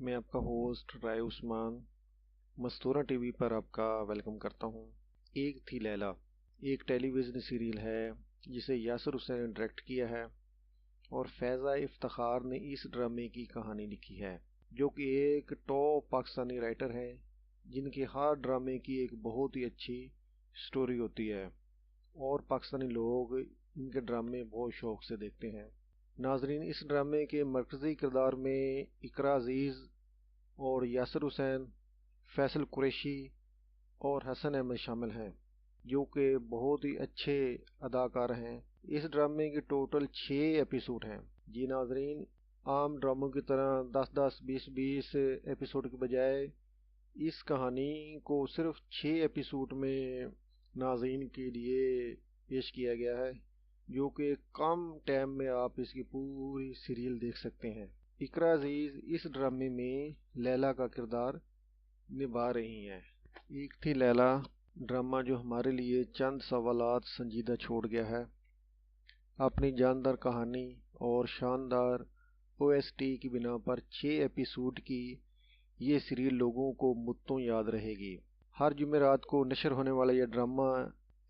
मैं आपका होस्ट राय उस्मान मस्तूरा टीवी पर आपका वेलकम करता हूं। एक थी लैला एक टेलीविज़न सीरियल है जिसे यासिर हुसैन ने डायरेक्ट किया है और फैज़ा इफ्तिखार ने इस ड्रामे की कहानी लिखी है, जो कि एक टॉप पाकिस्तानी राइटर हैं जिनके हर ड्रामे की एक बहुत ही अच्छी स्टोरी होती है और पाकिस्तानी लोग इनके ड्रामे बहुत शौक़ से देखते हैं। नाजरीन, इस ड्रामे के मरकज़ी किरदार में इकरा अजीज़ और यासिर हुसैन, फैसल कुरैशी और हसन अहमद शामिल हैं, जो कि बहुत ही अच्छे अदाकार हैं। इस ड्रामे के टोटल 6 एपिसोड हैं। जी नाजरीन, आम ड्रामों की तरह 10-10, 20-20 एपिसोड के बजाय इस कहानी को सिर्फ 6 एपिसोड में नाज़रीन के लिए पेश किया गया है, जो कि कम टाइम में आप इसकी पूरी सीरियल देख सकते हैं। इकरा अजीज़ इस ड्रामे में लैला का किरदार निभा रही हैं। एक थी लैला ड्रामा जो हमारे लिए चंद सवालात संजीदा छोड़ गया है। अपनी जानदार कहानी और शानदार ओएसटी की बिना पर 6 एपिसोड की ये सीरियल लोगों को मुद्दों याद रहेगी। हर जुमेरात को नशर होने वाला यह ड्रामा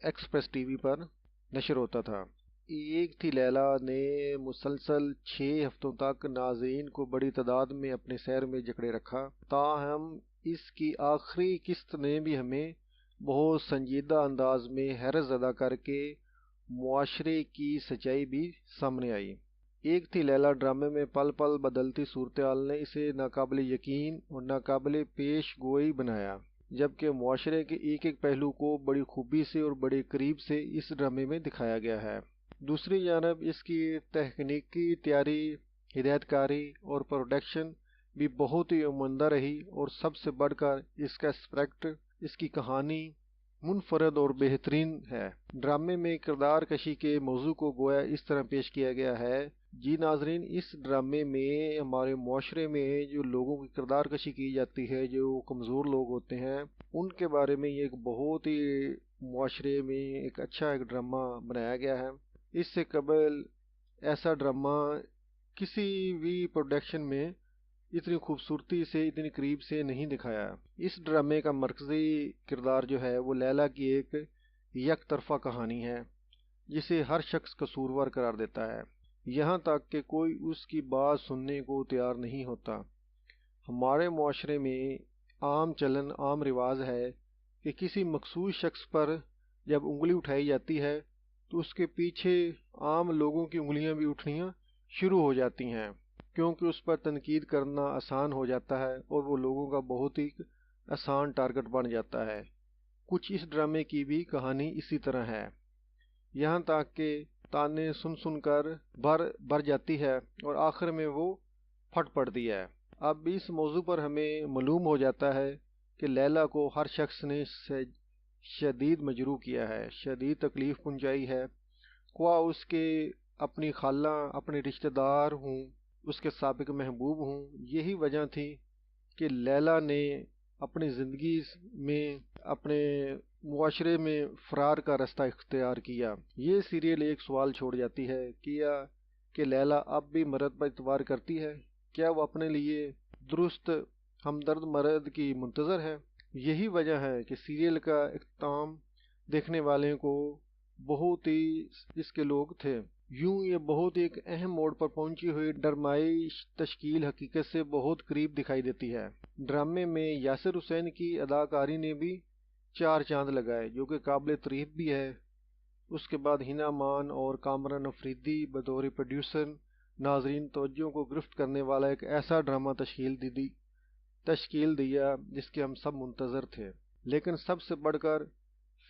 एक्सप्रेस टीवी पर नशर होता था। एक थी लैला ने मुसलसल 6 हफ्तों तक नाज़रीन को बड़ी तादाद में अपने शहर में जकड़े रखा। ताहम इसकी आखिरी किस्त ने भी हमें बहुत संजीदा अंदाज में हैरत ज़दा करके मुआशरे की सच्चाई भी सामने आई। एक थी लैला ड्रामे में पल पल बदलती सूरत-ए-हाल ने इसे नाकाबिले यकीन और नाकाबिले पेश गोई बनाया, जबकि मुआशरे के एक एक पहलू को बड़ी खूबी से और बड़े करीब से इस ड्रामे में दिखाया गया है। दूसरी जानब इसकी तकनीकी तैयारी, हिदायतकारी और प्रोडक्शन भी बहुत ही उम्दा रही और सबसे बढ़कर इसका एस्पेक्ट इसकी कहानी मुनफरद और बेहतरीन है। ड्रामे में किरदार कशी के मौजू को गोया इस तरह पेश किया गया है। जी नाजरीन, इस ड्रामे में हमारे मुआशरे में जो लोगों की किरदार कशी की जाती है, जो कमज़ोर लोग होते हैं, उनके बारे में ये एक बहुत ही मुआशरे में एक अच्छा एक ड्रामा बनाया गया है। इससे कबल ऐसा ड्रामा किसी भी प्रोडक्शन में इतनी खूबसूरती से, इतनी करीब से नहीं दिखाया। इस ड्रामे का मरकज़ी किरदार जो है वो लैला की एक यक तरफा कहानी है, जिसे हर शख्स कसूरवार करार देता है, यहाँ तक कि कोई उसकी बात सुनने को तैयार नहीं होता। हमारे मुआशरे में आम चलन, आम रिवाज है कि किसी मखसूस शख्स पर जब उंगली उठाई जाती है तो उसके पीछे आम लोगों की उंगलियां भी उठनियाँ शुरू हो जाती हैं, क्योंकि उस पर तनकीद करना आसान हो जाता है और वो लोगों का बहुत ही आसान टारगेट बन जाता है। कुछ इस ड्रामे की भी कहानी इसी तरह है, यहाँ तक कि ताने सुन सुन कर भर जाती है और आखिर में वो फट पड़ती है। अब इस मौजू पर हमें मालूम हो जाता है कि लैला को हर शख्स ने शदीद मजरूह किया है, शदीद तकलीफ़ पहुँचाई है, ख्वाह उसके अपनी खाला, अपने रिश्तेदार हूँ, उसके साबिक महबूब हूँ। यही वजह थी कि लैला ने अपनी ज़िंदगी में, अपने मुआशरे में फ़रार का रास्ता इख्तियार किया। ये सीरियल एक सवाल छोड़ जाती है कि लैला अब भी मर्द पर इतबार करती है? क्या वो अपने लिए दुरुस्त हमदर्द मर्द की मुंतज़र है? यही वजह है कि सीरियल का इख्तिताम देखने वाले को बहुत ही इसके लोग थे। यूं ये बहुत एक अहम मोड़ पर पहुंची हुई ड्रामाई तश्कील हकीकत से बहुत करीब दिखाई देती है। ड्रामे में यासिर हुसैन की अदाकारी ने भी 4 चांद लगाए, जो कि काबिल तारीफ भी है। उसके बाद हिना मान और कामरान अफरीदी बतौर प्रोड्यूसर नाजरीन तवज्जो को गिरफ्त करने वाला एक ऐसा ड्रामा तश्कील दिया जिसके हम सब मुंतज़र थे। लेकिन सबसे बढ़कर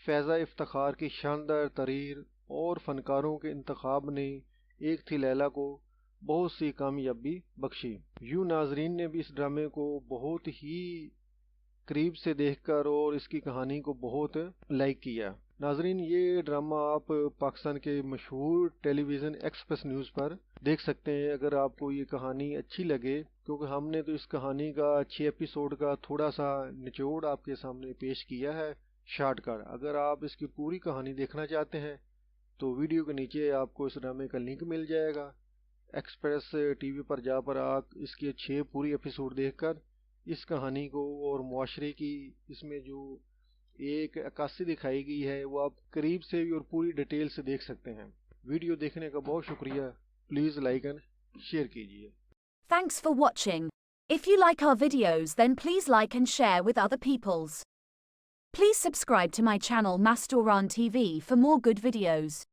फैज़ा इफ्तिखार की शानदार तहरीर और फनकारों के इंतखाब ने एक थी लैला को बहुत सी कामयाबी बख्शी। यूं नाजरीन ने भी इस ड्रामे को बहुत ही करीब से देखकर और इसकी कहानी को बहुत लाइक किया। नाजरीन, ये ड्रामा आप पाकिस्तान के मशहूर टेलीविज़न एक्सप्रेस न्यूज़ पर देख सकते हैं अगर आपको ये कहानी अच्छी लगे, क्योंकि हमने तो इस कहानी का 6 एपिसोड का थोड़ा सा निचोड़ आपके सामने पेश किया है शॉर्ट कर। अगर आप इसकी पूरी कहानी देखना चाहते हैं तो वीडियो के नीचे आपको इस ड्रामे का लिंक मिल जाएगा। एक्सप्रेस टीवी पर जाकर आप इसके 6 पूरी एपिसोड देखकर इस कहानी को और मुआशरे की इसमें जो एक अक्कासी दिखाई गई है वो आप करीब से भी और पूरी डिटेल से देख सकते हैं। वीडियो देखने का बहुत शुक्रिया। प्लीज़ लाइक एंड शेयर कीजिए। Thanks for watching. If you like our videos, then please like and share with other peoples. Please subscribe to my channel Mastoran TV for more good videos.